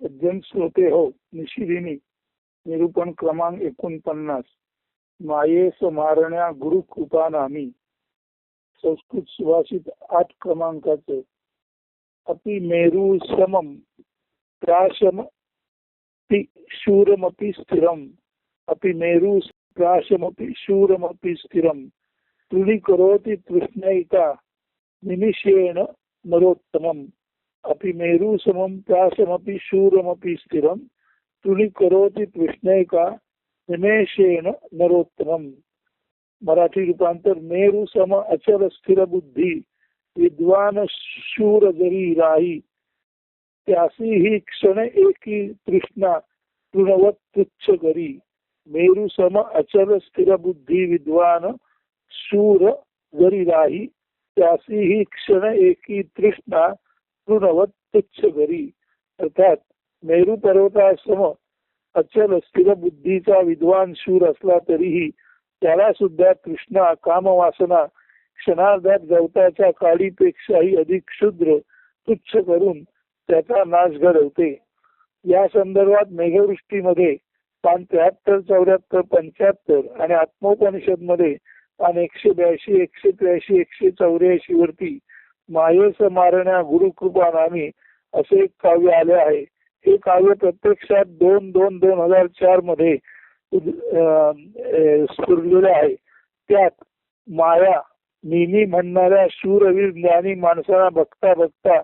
सज्जन श्रोते हो, निशिदिनी निरूपण क्रमांक 49. मायेस मारण्या गुरु कृपा नामी. संस्कृत सुभाषित 8 क्रमांकाचे. अपि मेरू समम प्राशमपि शूरमपि स्थिरम. अपि मेरू प्राशमपि शूरमपि स्थिरम. तृणीकरोति तृष्णैका निमिषेण नरोत्तमम. अपि मेरू समम प्राशमपि शूरमपि स्थिरम. तृणीकरोति तृष्णैका निमेषेण नरोत्तमम. मराठी रूपांतर. मेरू सम अचल स्थिर बुद्धी विद्वान शूर जरी राही. त्यासी ही क्षण एकी तृष्णा तृणवत तुच्छ करी. मेरू सम अचल स्थिर बुद्धी विद्वान शूर जरी राही. त्यासी ही क्षण एकी तृष्णा तृणवत तुच्छ करी. अर्थात मेरू पर्वतासम अचल स्थिर बुद्धीचा विद्वान शूर असला तरीही त्याला सुद्धा तृष्णा कामवासना क्षणार्धात गवताच्या काडीपेक्षाही अधिक क्षुद्र तुच्छ करून त्याचा नाश घडवते. या संदर्भात मेघवृष्टीमध्ये पान 73, 74, 75 आणि आत्मोपनिषद मध्ये पान 182, 183, 184 वरती मायेस मारण्या गुरुकृपा नामी असे एक काव्य आले आहे. हे काव्य प्रत्यक्षात 2/2/2004 मध्ये स्फुरलेले आहे. त्यात माया नेहमी म्हणणाऱ्या शूरवीर ज्ञानी माणसाला बघता बघता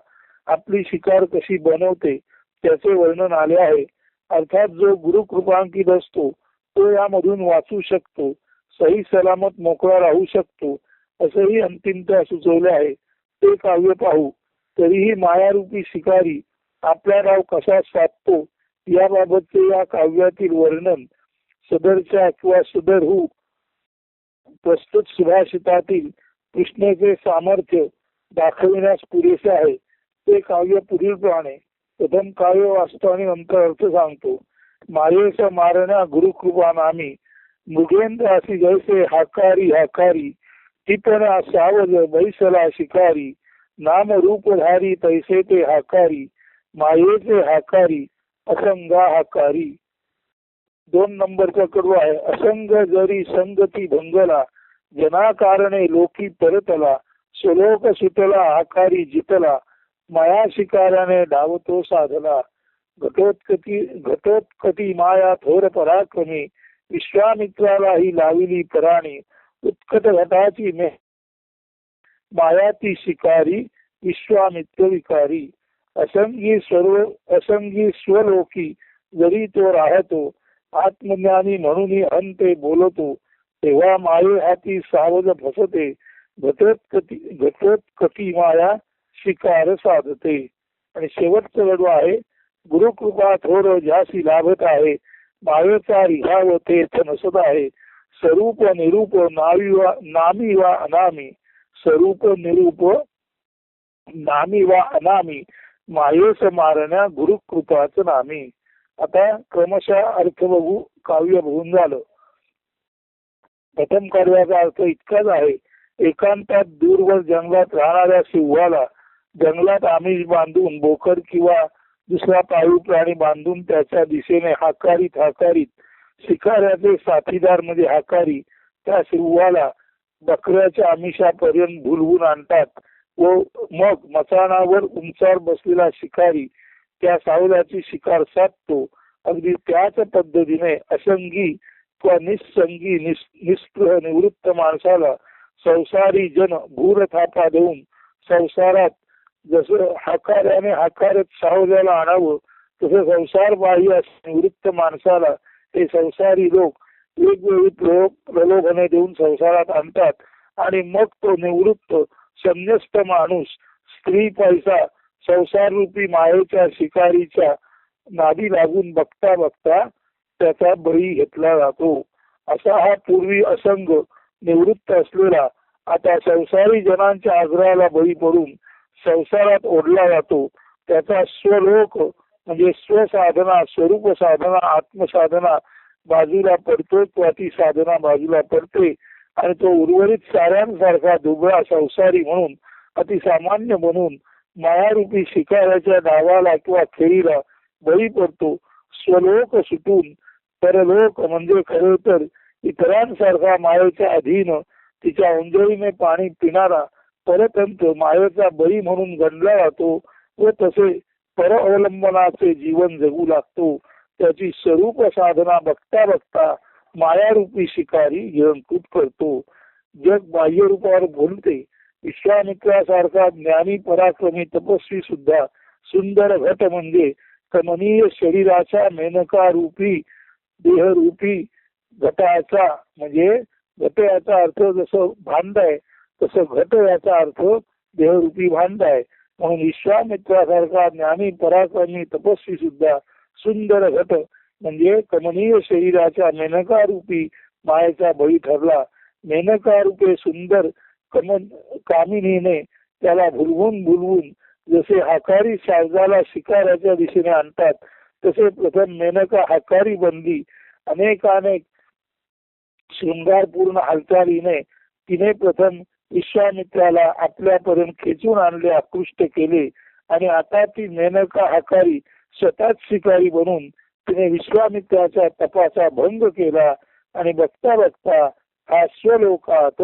आपली शिकार कशी बनवते त्याचे वर्णन आले आहे. अर्थात जो गुरुकृपांकित असतो तो यामधून वाचू शकतो, सही सलामत मोकळा राहू शकतो असंही अंतिमतः सुचवले आहे. ते काव्य पाहू. तरीही मायारूपी शिकारी आपला राव कसा साधतो याबाबतचे या काव्यातील वर्णन सदरच्या किंवा सुदरहू प्रस्तुत सुभाषितातील कृष्णेचे सामर्थ्य दाखविण्यास पुरेसे आहे. ते काव्य पुढीलप्रमाणे. प्रथम काव्य वाचतो आणि नंतर अर्थ सांगतो. मायेस मारण्या गुरुकृपा नामी. मृगेंद्रासी जैसे हाकारी हाकारी. टिपणा सावज बैसला शिकारी. नाम रूपधारी तैसे ते हाकारी. मायेचे हाकारी असंगा हाकारी. 2 नंबरचा कडू आहे. असंग जरी संगती भंगला. जनाकारणे लोकी परतला. स्वलोक सुटला आकारी जितला. माया शिकाराने डावतो साधला. घटोत्कटी माया थोर पराक्रमी. विश्वामित्राला ही लाविली पराणी. उत्कट घटाची माया ती शिकारी. विश्वामित्र विकारी. असंगी स्वलोकी जरी तो राहतो. आत्मज्ञानी म्हणून अंते बोलतो. तेव्हा माये हाती सावध फसते. घटोत्कटी माया शिकार साधते. आणि शेवटचं गडू आहे. गुरुकृपा थोर ज्यासी लाभत आहे. मायेचा रिहाव तेथ नसत आहे. स्वरूप निरूप नामी वा अनामी. स्वरूप निरूप नामी वा अनामी. मायेस मारण्या गुरुकृपाच नामी. आता क्रमशः अर्थ बघू. काव्य बघून झालं. प्रथम कार्याचा अर्थ इतकाच आहे. एकांतात दूरवर जंगलात राहणाऱ्या सिंहाला जंगलात आमिष बांधून बोकड किंवा दुसरा पाळीव प्राणी बांधून त्याच्या दिशेने हाकारीत शिकाऱ्याचे साथीदार म्हणजे हाकारी त्या सिंहाला बकऱ्याच्या आमिषापर्यंत भुलवून आणतात व मग मचाणावर उंचावर बसलेला शिकारी त्या सावलाची शिकार साधतो. अगदी त्याच पद्धतीने असंगी किंवा निस्संगी निस्पृह निवृत्त माणसाला संसारी जन भूर थापा देऊन संसारात जसं हाकाऱ्याने हाकारत सावल्याला आणावं तसं संसार बाह्य निवृत्त माणसाला हे संसारी लोक वेगवेगळी प्रलोभने देऊन संसारात आणतात आणि मग तो निवृत्त संन्यस्त माणूस स्त्री पैसा संसार रूपी मायेच्या शिकारीच्या नादी लागून बघता बघता त्याचा बळी घेतला जातो. असा हा पूर्वी असंग निवृत्त असलेला आता संसारी जनांच्या आग्रहाला बळी पडून संसारात ओढला जातो. त्याचा स्वलोक म्हणजे स्वसाधना स्वरूप साधना आत्मसाधना बाजूला पडतो किंवा ती साधना बाजूला पडते आणि तो उर्वरित साऱ्यांसारखा दुबळा संसारी म्हणून अतिसामान्य म्हणून मायारूपी शिकाऱ्याच्या डावाला किंवा खेळीला बळी पडतो. स्वलोक सुटून परलोक म्हणजे खरे तर इतरांसारखा मायेच्या अधीन तिच्या उंजळीने पाणी पिणारा परतंत्र मायेचा बळी म्हणून गणला जातो व तसे परअवलंबनाचे जीवन जगू लागतो. त्याची स्वरूप साधना बघता बघता मायारूपी शिकारी गिळंकृत करतो. जग बाह्य रूपावर बोलते. विश्वामित्रासारखा ज्ञानी पराक्रमी तपस्वी सुद्धा सुंदर घट म्हणजे कमनीय शरीराच्या मेनका रूपी देहरूपी घटाचा म्हणजे घट याचा अर्थ जसं भांड आहे तसं घट याचा अर्थ देहरूपी भांड आहे. म्हणून विश्वामित्रासारखा ज्ञानी पराक्रमी तपस्वी सुद्धा सुंदर घट म्हणजे कमनीय शरीराच्या मेनका रूपी मायेचा बळी ठरला. मेनका रूपे सुंदर कामिनीने त्याला भुलवून भुलवून जसे हाकारी शारदाला शिकाराच्या दिशेने आणतात तसे प्रथम मेनका हाकारी बनली. अनेकानेक शृंगारपूर्ण हालचालीने तिने प्रथम विश्वामित्राला आपल्यापर्यंत खेचून आणले, आकृष्ट केले आणि आता ती मेनका हाकारी स्वतःच शिकारी बनून तिने विश्वामित्राच्या तपाचा भंग केला. आणि बघता बघता हा स्वलोकात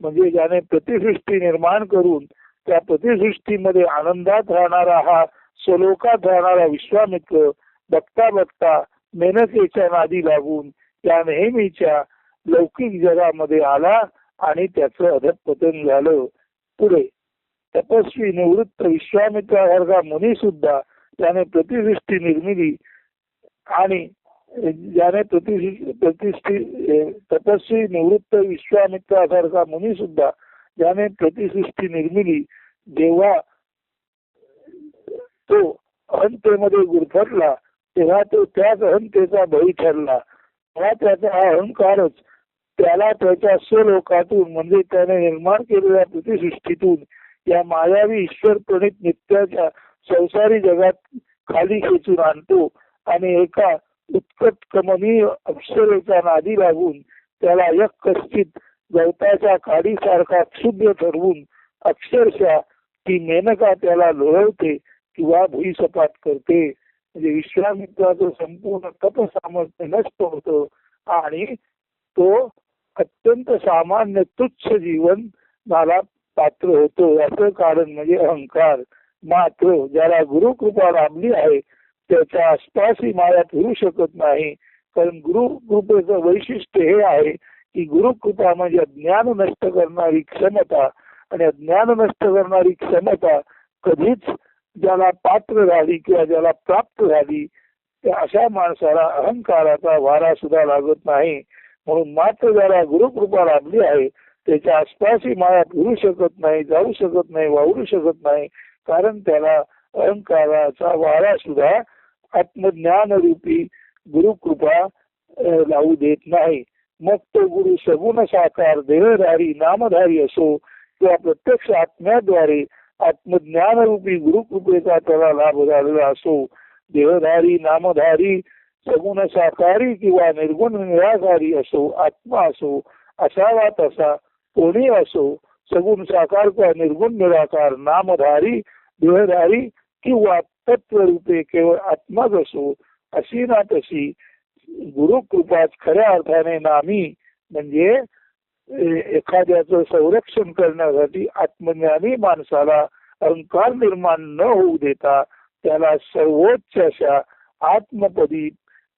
म्हणजे ज्याने प्रतिसृष्टी निर्माण करून त्या प्रतिसृष्टीमध्ये आनंदात राहणारा हा स्वलोकात राहणारा विश्वामित्र बघता बघता मेनकेच्या नादी लागून या नेहमीच्या लौकिक जगामध्ये आला आणि त्याचं अधःपतन झालं. पुढे तपस्वी निवृत्त विश्वामित्रासारखा मुनी सुद्धा त्याने प्रतिसृष्टी निर्मिली आणि ज्याने तपस्वी निवृत्त विश्वामित्रासारखा मुनी सुद्धा ज्याने प्रतिसृष्टी निर्मिली जेव्हा तो अहंतेमध्ये गुरफटला तेव्हा तो त्याच अहंतेचा बळी ठरला. तेव्हा त्याचा अहंकारच त्याला त्याच्या स्वलोकातून म्हणजे त्याने निर्माण केलेल्या प्रतिसृष्टीतून या मायावी ईश्वर प्रणित नित्याच्या संसारी जगात खाली खेचून आणतो आणि एका उत्कट कमनीय अप्सरेचा नादी लागून त्याला एक कष्टित गवताच्या काडीसारखा क्षुद्र ठरवून अक्षरशः ती मेनका त्याला लोळवते किंवा भुईसपाट करते. म्हणजे विश्वामित्राचं संपूर्ण तप सामर्थ्य नष्ट होतं आणि तो अत्यंत सामान्य तुच्छ जीवन मला पात्र होतो. याचं कारण म्हणजे अहंकार. मात्र ज्याला गुरुकृपा लाभली आहे त्याच्या आसपासही माया फिरू शकत नाही. कारण गुरुकृपेचं वैशिष्ट्य हे आहे की गुरुकृपा म्हणजे अज्ञान नष्ट करणारी क्षमता आणि अज्ञान नष्ट करणारी क्षमता कधीच ज्याला पात्र झाली किंवा ज्याला प्राप्त झाली त्या अशा माणसाला अहंकाराचा वारा सुद्धा लागत नाही. म्हणून मात्र ज्याला गुरुकृपा लाभली आहे त्याच्या आसपासही माया फिरू शकत नाही, जाऊ शकत नाही, वावरू शकत नाही. कारण त्याला अहंकाराचा वारा सुद्धा आत्मज्ञान रूपी गुरुकृपा लावू देत नाही. मग तो गुरु सगुण साकार देहधारी नामधारी असो किंवा प्रत्यक्ष आत्म्याद्वारे आत्मज्ञान रूपी गुरुकृपेचा त्याला लाभ झालेला असो. देहधारी नामधारी सगुण साकारी किंवा निर्गुण निराकारी असो, आत्मा असो, असावा तसा कोणी असो, सगुण साकार किंवा निर्गुण निराकार, नामधारी देहधारी किंवा तत्वरूपे केवळ आत्माच असो, अशी ना तशी गुरुकृपाच खऱ्या अर्थाने नामी म्हणजे एखाद्याचं संरक्षण करण्यासाठी आत्मज्ञानी माणसाला अहंकार निर्माण न होऊ देता त्याला सर्वोच्च अशा आत्मपदी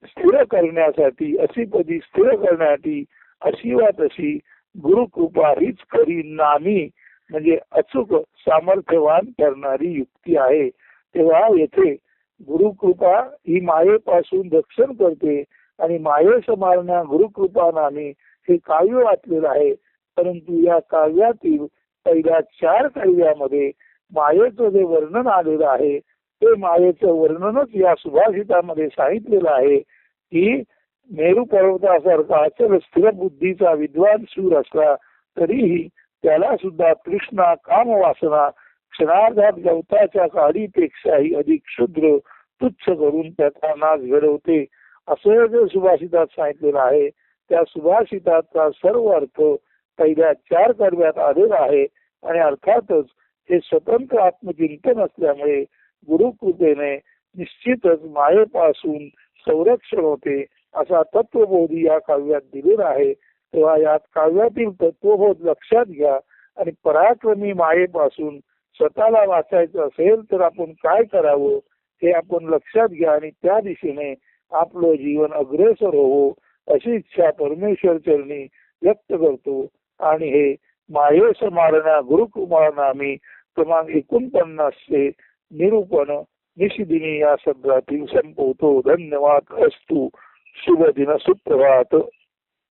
स्थिर करण्यासाठी अशी पदी स्थिर करण्यासाठी अशी वा तशी गुरुकृपा हीच खरी नामी म्हणजे अचूक सामर्थ्यवान करणारी युक्ती आहे. तेव्हा येथे गुरुकृपा ही मायेपासून रक्षण करते आणि मायेस मारण्या गुरुकृपा नामी हे काव्य वाचलेलं आहे. परंतु या काव्यातील पहिल्या 4 काव्यामध्ये मायेचं जे वर्णन आलेलं आहे ते मायेचं वर्णनच या सुभाषितामध्ये सांगितलेलं आहे की मेरू पर्वतासारखा अचल स्थिर बुद्धीचा विद्वान शूर असला तरीही त्याला सुद्धा तृष्णा काम वासना क्षणार्धात गवताच्या काडीपेक्षाही अधिक क्षुद्र तुच्छ करून त्याचा नाश घडवते असं जे सुभाषितात सांगितलेलं आहे. त्या सुभाषिताचा सर्व अर्थ पहिल्या 4 काव्यात आलेला आहे आणि अर्थातच हे स्वतंत्र आत्मचिंतन असल्यामुळे गुरुकृपेने निश्चितच मायेपासून संरक्षण होते असा तत्वबोधी या काव्यात दिलेला आहे. तेव्हा यात काव्यातील तत्वबोध लक्षात घ्या आणि पराक्रमी मायेपासून स्वतःला वाचायचं असेल तर आपण काय करावं हे आपण लक्षात घ्या आणि त्या दिशेने आपलं जीवन अग्रेसर होवो अशी इच्छा परमेश्वर चरणी व्यक्त करतो. आणि हे मायेस मारण्या गुरुकुमार नामी क्रमांक 49 निरूपण निशिदिनी या शब्दातील संपवतो. धन्यवाद. अस्तु. शुभ दिन. सुप्रभात.